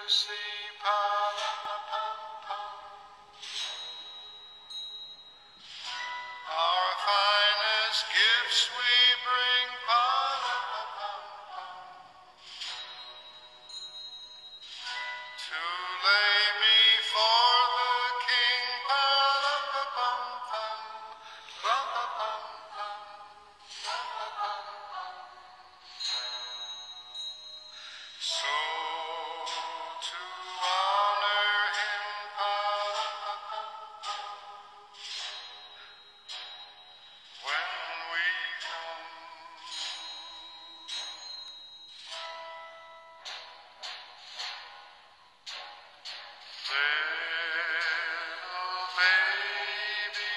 see. Pa-la-pa-pa-pa. Our finest gifts we bring. Pa-la-pa-pa-pa. To lay before the King. Pa-la-pa-pa-pa. Pa-la-pa-pa-pa. So to honor him, when we come, little baby,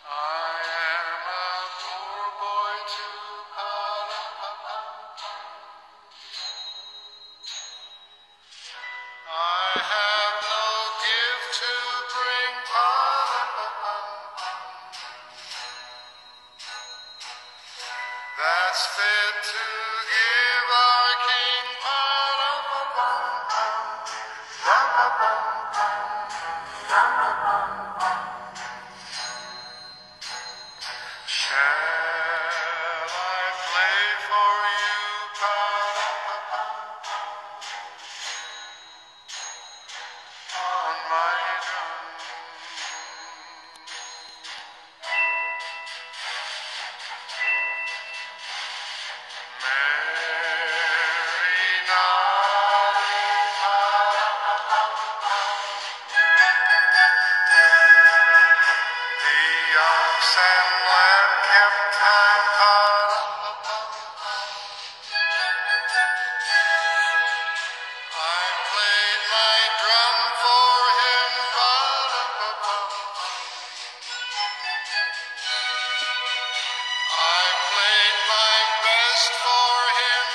I am a poor boy too. I have no gift to bring. That's fit to give our King. Shall I play for you, on my drum? Mary the ox and lamb kept time. I played my drum for him. I played my best for him.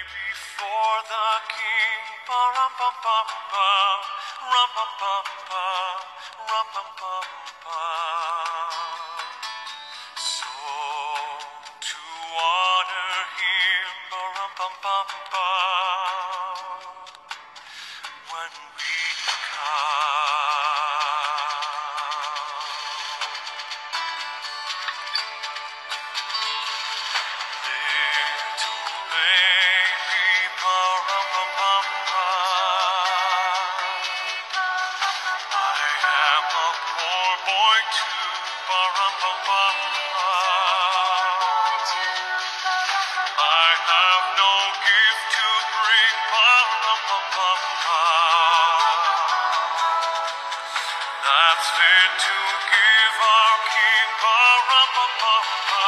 Before the King, pa-rum-pum-pum-pa, rum-pum-pum-pa, rum-pum-pum-pa. So to honor him, pa-rum-pum-pum-pa, when we that's fit to give our King. Pa-rum-pum-pum-pa,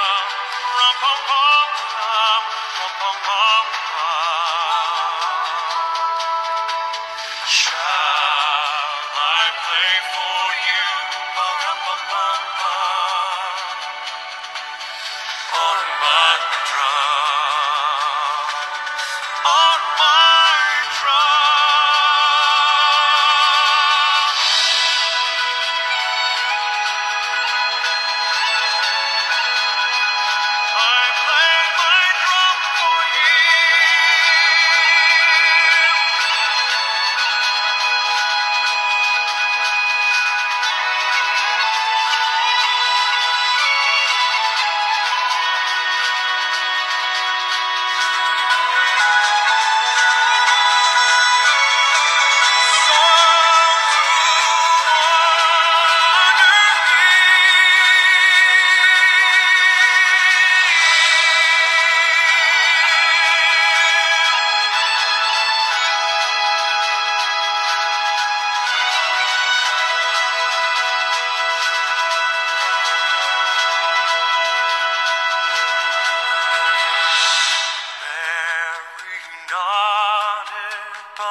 rum-pum-pum-pum, rum-pum-pum-pa. Shall I play for you? Pa-rum-pum-pum-pa. The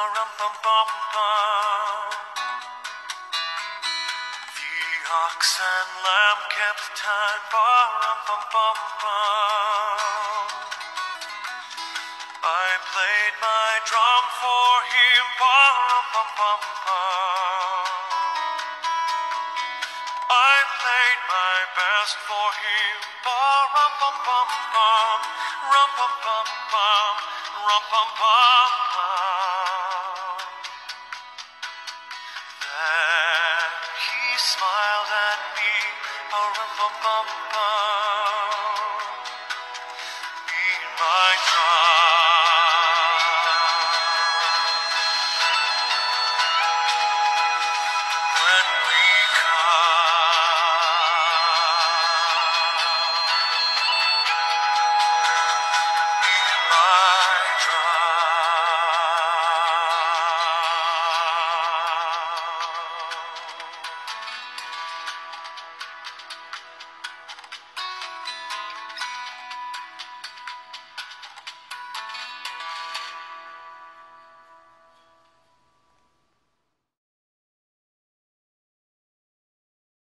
ox and lamb kept time. Ba-rum-bum-bum-bum. I played my drum for him. Ba-rum-bum-bum-bum. I played my best for him. Ba-rum-bum-bum-bum. Rum-bum-bum-bum. Rum-bum-bum-bum.